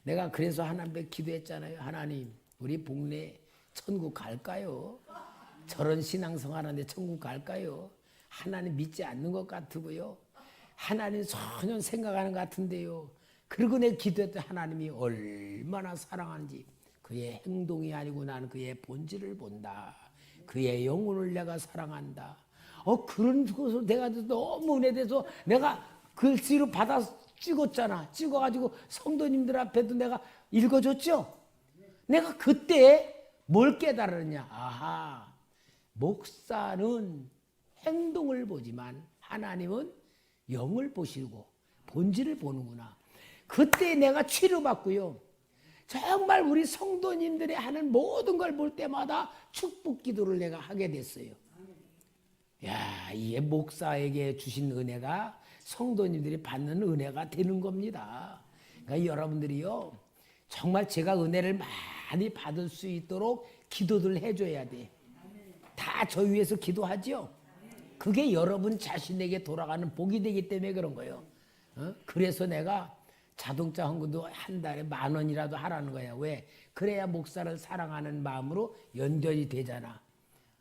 내가 그래서 하나님께 기도했잖아요. 하나님 우리 복래 천국 갈까요? 저런 신앙생활 하는데 천국 갈까요? 하나님 믿지 않는 것 같고요. 하나님 전혀 생각하는 것 같은데요. 그리고 내 기도했더니 하나님이 얼마나 사랑하는지 그의 행동이 아니고 나는 그의 본질을 본다. 그의 영혼을 내가 사랑한다. 그런 것을 내가 너무 은혜돼서 내가 글씨로 받아 찍었잖아. 찍어가지고 성도님들 앞에도 내가 읽어줬죠. 내가 그때 뭘 깨달았냐. 아하, 목사는 행동을 보지만 하나님은 영을 보시고 본질을 보는구나. 그때 내가 치료받고요. 정말 우리 성도님들이 하는 모든 걸 볼 때마다 축복 기도를 내가 하게 됐어요. 야, 이게 목사에게 주신 은혜가 성도님들이 받는 은혜가 되는 겁니다. 그러니까 여러분들이요, 정말 제가 은혜를 많이 받을 수 있도록 기도들 해줘야 돼. 다 저 위해서 기도하죠. 그게 여러분 자신에게 돌아가는 복이 되기 때문에 그런 거예요. 그래서 내가 자동차 헌금도 한 달에 10,000원이라도 하라는 거야. 왜? 그래야 목사를 사랑하는 마음으로 연결이 되잖아.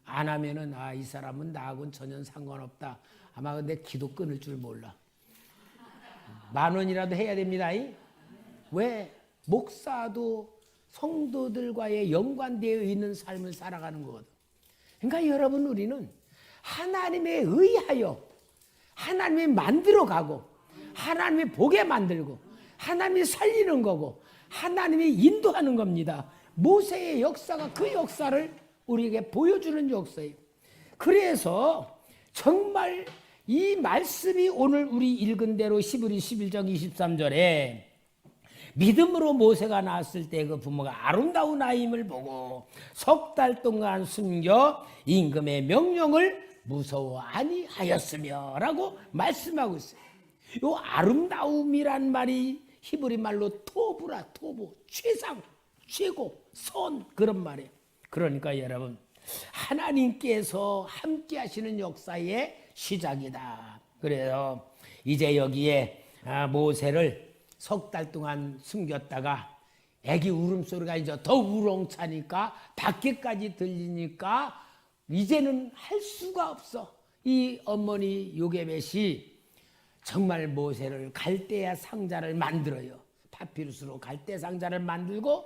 안 하면은 이 사람은 나하고는 전혀 상관없다. 아마 근데 기도 끊을 줄 몰라. 10,000원이라도 해야 됩니다. 왜? 목사도 성도들과의 연관되어 있는 삶을 살아가는 거거든. 그러니까 여러분 우리는 하나님에 의하여 하나님이 만들어가고 하나님이 보게 만들고 하나님이 살리는 거고 하나님이 인도하는 겁니다. 모세의 역사가 그 역사를 우리에게 보여주는 역사예요. 그래서 정말 이 말씀이 오늘 우리 읽은 대로 히브리 11장 23절에 믿음으로 모세가 나왔을 때 그 부모가 아름다운 아임을 보고 3달 동안 숨겨 임금의 명령을 무서워 아니하였으며 라고 말씀하고 있어요. 이 아름다움이란 말이 히브리 말로 토부라. 토부, 최상, 최고, 선 그런 말이에요. 그러니까 여러분 하나님께서 함께 하시는 역사의 시작이다. 그래서 이제 여기에 모세를 3달 동안 숨겼다가 애기 울음소리가 이제 더 우렁차니까 밖에까지 들리니까 이제는 할 수가 없어. 이 어머니 요게벳이 정말 모세를 갈대아 상자를 만들어요. 파피루스로 갈대 상자를 만들고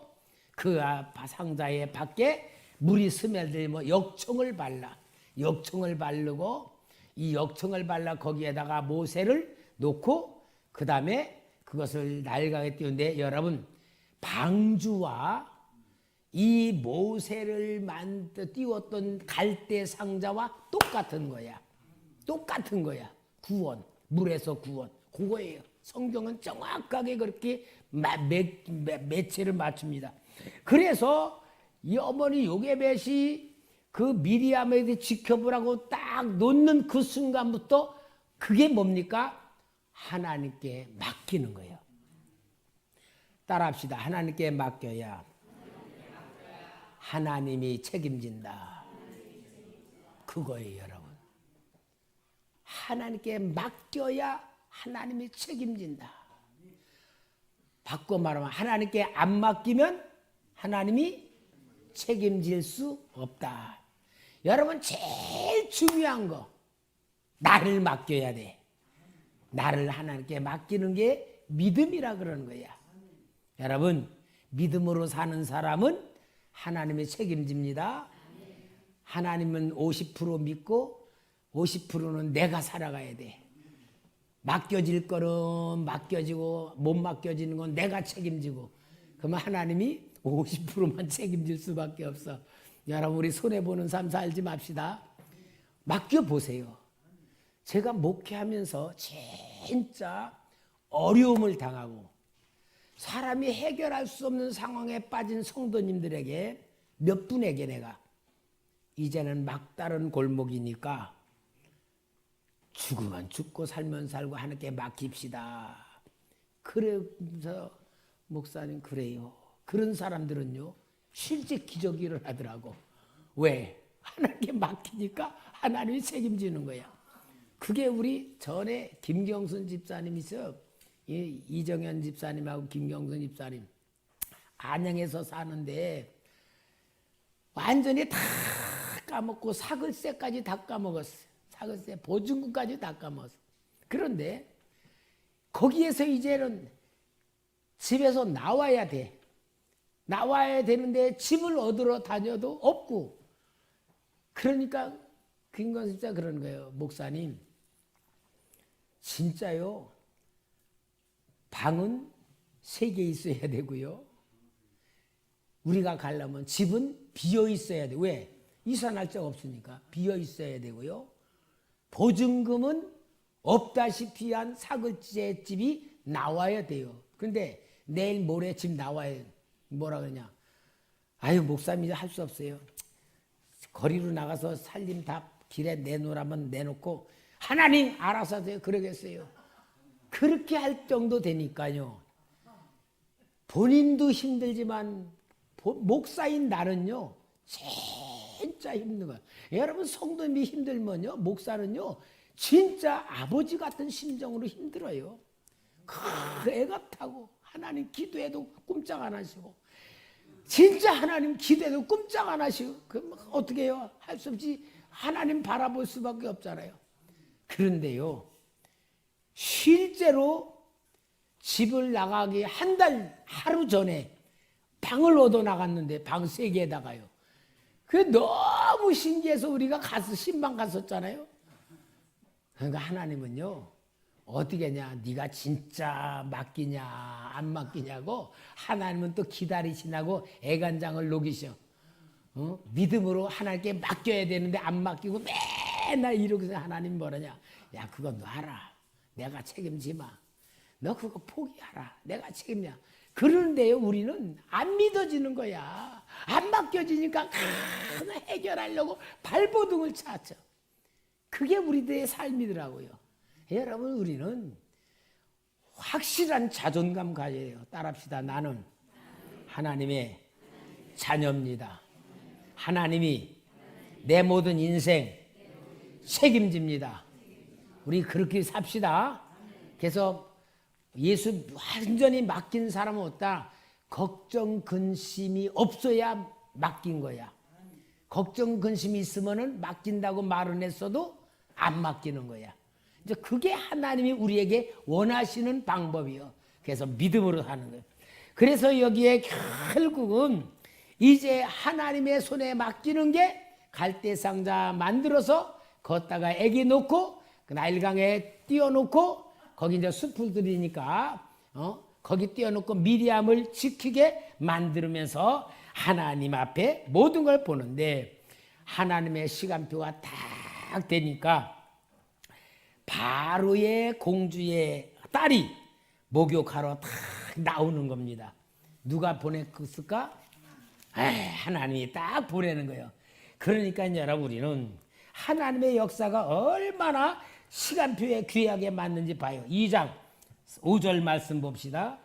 그 상자의 밖에 물이 스며들면 역청을 발라. 역청을 바르고 이 역청을 발라 거기에다가 모세를 놓고 그 다음에 그것을 날강에 띄우는데 여러분 방주와 이 모세를 띄웠던 갈대 상자와 똑같은 거야. 똑같은 거야. 구원. 물에서 구원. 그거예요. 성경은 정확하게 그렇게 매체를 맞춥니다. 그래서 이 어머니 요게벳이 그 미리암에게 지켜보라고 딱 놓는 그 순간부터 그게 뭡니까? 하나님께 맡기는 거예요. 따라합시다. 하나님께 맡겨야 하나님이 책임진다. 그거예요, 여러분. 하나님께 맡겨야 하나님이 책임진다. 바꿔 말하면 하나님께 안 맡기면 하나님이 책임질 수 없다. 여러분 제일 중요한 거 나를 맡겨야 돼. 나를 하나님께 맡기는 게 믿음이라 그러는 거야. 여러분 믿음으로 사는 사람은 하나님이 책임집니다. 하나님은 50% 믿고 50%는 내가 살아가야 돼. 맡겨질 거는 맡겨지고 못 맡겨지는 건 내가 책임지고 그러면 하나님이 50%만 책임질 수밖에 없어. 여러분 우리 손해보는 삶 살지 맙시다. 맡겨보세요. 제가 목회하면서 진짜 어려움을 당하고 사람이 해결할 수 없는 상황에 빠진 성도님들에게 몇 분에게 내가 이제는 막다른 골목이니까 죽으면 죽고 살면 살고 하나님께 맡깁시다. 그래서 목사님 그래요. 그런 사람들은요 실제 기적이 일어나더라고. 왜? 하나님께 맡기니까 하나님이 책임지는 거야. 그게 우리 전에 김경순 집사님이서 이정현 집사님하고 김경순 집사님 안양에서 사는데 완전히 다 까먹고 사글세까지 다 까먹었어. 사글세 보증금까지 다 까먹었어. 그런데 거기에서 이제는 집에서 나와야 돼. 나와야 되는데 집을 얻으러 다녀도 없고. 그러니까 김경순 집사 그러는 거예요. 목사님 진짜요. 방은 3개 있어야 되고요. 우리가 가려면 집은 비어 있어야 돼. 왜? 이사 날짜가 없으니까 비어 있어야 되고요. 보증금은 없다시피 한 사글제 집이 나와야 돼요. 그런데 내일 모레 집 나와야 뭐라 그러냐. 아유 목사님 이제 할 수 없어요. 거리로 나가서 살림 다 길에 내놓으라면 내놓고 하나님 알아서 하세요. 그러겠어요. 그렇게 할 정도 되니까요. 본인도 힘들지만 목사인 나는요. 진짜 힘든 거예요. 여러분 성도님이 힘들면요. 목사는요. 진짜 아버지 같은 심정으로 힘들어요. 애가 타고 하나님 기도해도 꼼짝 안 하시고 진짜 하나님 기도해도 꼼짝 안 하시고 그럼 어떻게 해요? 할 수 없이 하나님 바라볼 수밖에 없잖아요. 그런데요. 실제로 집을 나가기 한 달 하루 전에 방을 얻어 나갔는데 방 3개에다가요. 그게 너무 신기해서 우리가 가서 신방 갔었잖아요. 그러니까 하나님은요. 어떻게 하냐. 네가 진짜 맡기냐 안 맡기냐고 하나님은 또 기다리시나고 애간장을 녹이셔. 믿음으로 하나님께 맡겨야 되는데 안 맡기고 맨날 이러고서 하나님 뭐라냐. 야 그거 놔라. 내가 책임지마. 너 그거 포기하라. 내가 책임냐. 그러는데요 우리는 안 믿어지는 거야. 안 맡겨지니까 해결하려고 발버둥을 찾죠. 그게 우리들의 삶이더라고요. 여러분 우리는 확실한 자존감 가져야 해요. 따라합시다. 나는 하나님의 자녀입니다. 하나님이 내 모든 인생 책임집니다. 우리 그렇게 삽시다. 그래서 예수 완전히 맡긴 사람은 없다. 걱정 근심이 없어야 맡긴 거야. 걱정 근심이 있으면은 맡긴다고 말은 했어도 안 맡기는 거야. 이제 그게 하나님이 우리에게 원하시는 방법이요. 그래서 믿음으로 하는 거예요. 그래서 여기에 결국은 이제 하나님의 손에 맡기는 게 갈대상자 만들어서 걷다가 애기 놓고 그 나일강에 띄워놓고 거기 이제 숲을 들이니까 거기 띄워놓고 미리암을 지키게 만들면서 하나님 앞에 모든 걸 보는데 하나님의 시간표가 딱 되니까 바로의 공주의 딸이 목욕하러 딱 나오는 겁니다. 누가 보냈을까? 하나님이 딱 보내는 거예요. 그러니까 여러분 우리는 하나님의 역사가 얼마나 시간표에 귀하게 맞는지 봐요. 2장 5절 말씀 봅시다.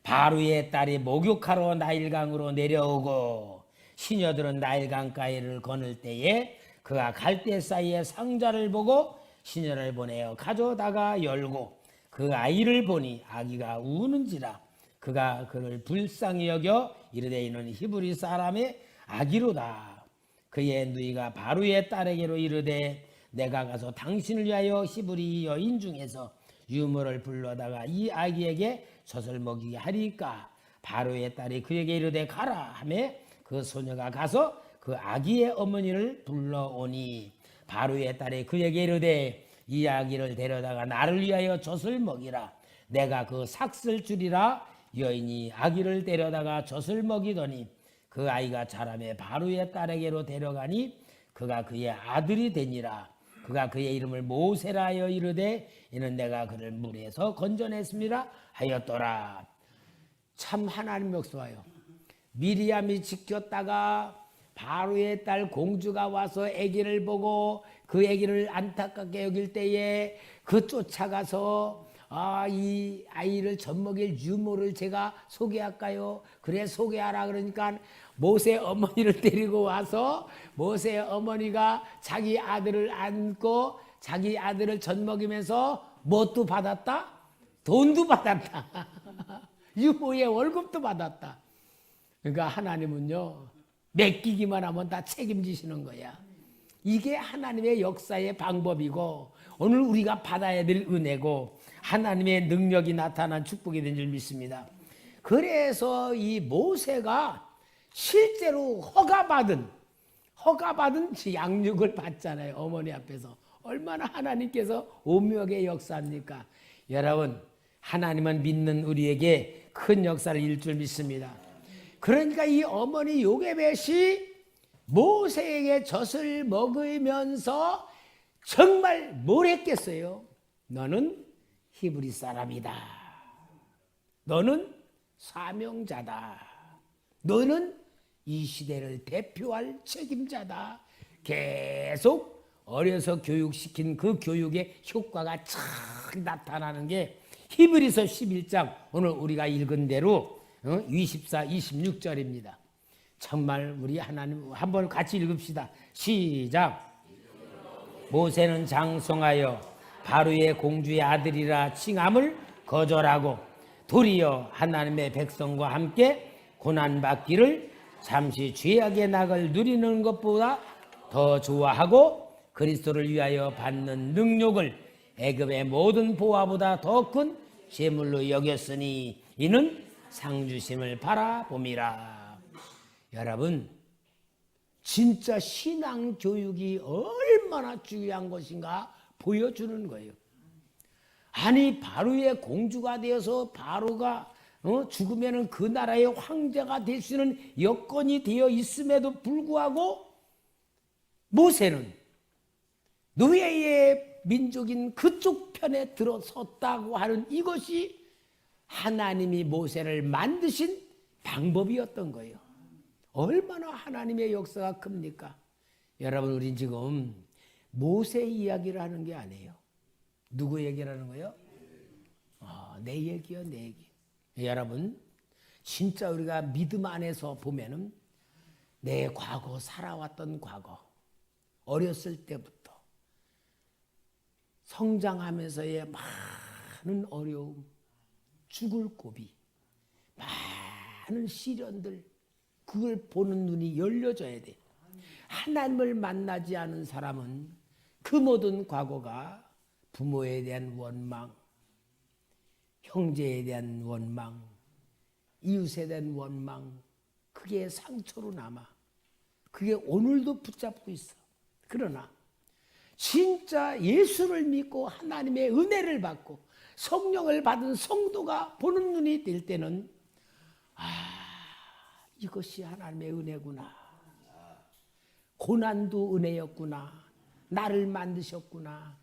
바로의 딸이 목욕하러 나일강으로 내려오고 시녀들은 나일강가에를 거닐 때에 그가 갈대 사이에 상자를 보고 시녀를 보내어 가져다가 열고 그 아이를 보니 아기가 우는지라 그가 그를 불쌍히 여겨 이르되 이는 히브리 사람의 아기로다. 그의 누이가 바로의 딸에게로 이르되 내가 가서 당신을 위하여 히브리 여인 중에서 유모를 불러다가 이 아기에게 젖을 먹이게 하리까. 바로의 딸이 그에게 이르되 가라 하며 그 소녀가 가서 그 아기의 어머니를 불러오니 바로의 딸이 그에게 이르되 이 아기를 데려다가 나를 위하여 젖을 먹이라. 내가 그 삭슬 주리라. 여인이 아기를 데려다가 젖을 먹이더니 그 그 아이가 자라매 바로의 딸에게로 데려가니 그가 그의 아들이 되니라. 그가 그의 이름을 모세라 하여 이르되 이는 내가 그를 물에서 건져냈습니다 하였더라. 참 하나님 역사와요. 미리암이 지켰다가 바로의 딸 공주가 와서 아기를 보고 그 아기를 안타깝게 여길 때에 그 쫓아가서 이 아이를 젖먹일 유모를 제가 소개할까요? 그래 소개하라. 그러니까 모세 어머니를 데리고 와서 모세 어머니가 자기 아들을 안고 자기 아들을 젖먹이면서 뭣도 받았다? 돈도 받았다. 유모의 월급도 받았다. 그러니까 하나님은요, 맡기기만 하면 다 책임지시는 거야. 이게 하나님의 역사의 방법이고 오늘 우리가 받아야 될 은혜고 하나님의 능력이 나타난 축복이 된 줄 믿습니다. 그래서 이 모세가 실제로 허가받은 양육을 받잖아요. 어머니 앞에서. 얼마나 하나님께서 오묘하게 역사합니까? 여러분, 하나님은 믿는 우리에게 큰 역사를 이룰 줄 믿습니다. 그러니까 이 어머니 요게벳이 모세에게 젖을 먹으면서 정말 뭘 했겠어요? 너는 히브리 사람이다. 너는 사명자다. 너는 이 시대를 대표할 책임자다. 계속 어려서 교육시킨 그 교육의 효과가 착 나타나는 게 히브리서 11장 오늘 우리가 읽은 대로 24, 26절입니다. 정말 우리 하나님 한번 같이 읽읍시다. 시작. 모세는 장성하여 바로의 공주의 아들이라 칭함을 거절하고 도리어 하나님의 백성과 함께 고난받기를 잠시 죄악의 낙을 누리는 것보다 더 좋아하고 그리스도를 위하여 받는 능력을 애굽의 모든 보화보다 더 큰 재물로 여겼으니 이는 상주심을 바라봄이라. 여러분, 진짜 신앙 교육이 얼마나 중요한 것인가 보여주는 거예요. 아니 바로의 공주가 되어서 바로가 죽으면 그 나라의 황제가 될 수 있는 여건이 되어 있음에도 불구하고 모세는 노예의 민족인 그쪽 편에 들어섰다고 하는 이것이 하나님이 모세를 만드신 방법이었던 거예요. 얼마나 하나님의 역사가 큽니까? 여러분, 우린 지금 모세 이야기를 하는 게 아니에요. 누구 얘기를 하는 거예요? 내 얘기요, 내 얘기. 여러분, 진짜 우리가 믿음 안에서 보면은 내 과거, 살아왔던 과거, 어렸을 때부터 성장하면서의 많은 어려움, 죽을 고비, 많은 시련들, 그걸 보는 눈이 열려져야 돼. 하나님을 만나지 않은 사람은 그 모든 과거가 부모에 대한 원망, 형제에 대한 원망, 이웃에 대한 원망, 그게 상처로 남아. 그게 오늘도 붙잡고 있어. 그러나 진짜 예수를 믿고 하나님의 은혜를 받고 성령을 받은 성도가 보는 눈이 될 때는 이것이 하나님의 은혜구나. 고난도 은혜였구나. 나를 만드셨구나.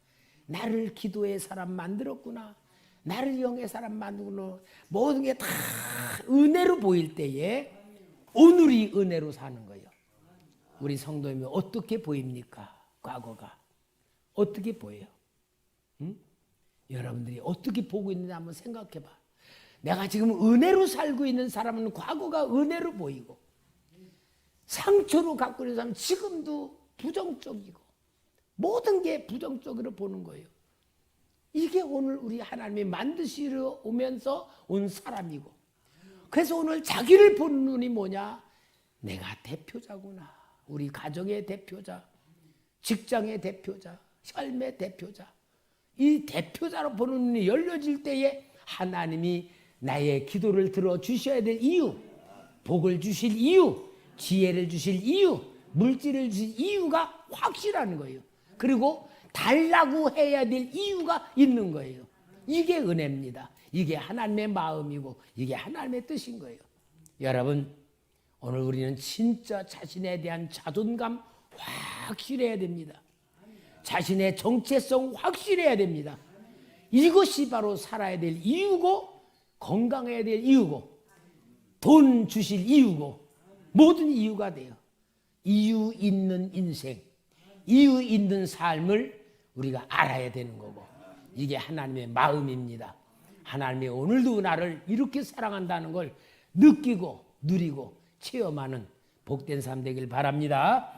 나를 기도의 사람 만들었구나. 나를 영의 사람 만들구나. 모든 게 다 은혜로 보일 때에 오늘이 은혜로 사는 거예요. 우리 성도님이 어떻게 보입니까? 과거가 어떻게 보여요? 응? 여러분들이 어떻게 보고 있는지 한번 생각해 봐. 내가 지금 은혜로 살고 있는 사람은 과거가 은혜로 보이고 상처로 갖고 있는 사람은 지금도 부정적이고 모든 게 부정적으로 보는 거예요. 이게 오늘 우리 하나님이 만드시러 오면서 온 사람이고, 그래서 오늘 자기를 보는 눈이 뭐냐? 내가 대표자구나. 우리 가정의 대표자, 직장의 대표자, 삶의 대표자. 이 대표자로 보는 눈이 열려질 때에 하나님이 나의 기도를 들어주셔야 될 이유, 복을 주실 이유, 지혜를 주실 이유, 물질을 주실 이유가 확실한 거예요. 그리고 달라고 해야 될 이유가 있는 거예요. 이게 은혜입니다. 이게 하나님의 마음이고 이게 하나님의 뜻인 거예요. 여러분, 오늘 우리는 진짜 자신에 대한 자존감 확실해야 됩니다. 자신의 정체성 확실해야 됩니다. 이것이 바로 살아야 될 이유고, 건강해야 될 이유고, 돈 주실 이유고, 모든 이유가 돼요. 이유 있는 인생, 이유 있는 삶을 우리가 알아야 되는 거고, 이게 하나님의 마음입니다. 하나님이 오늘도 나를 이렇게 사랑한다는 걸 느끼고 누리고 체험하는 복된 삶 되길 바랍니다.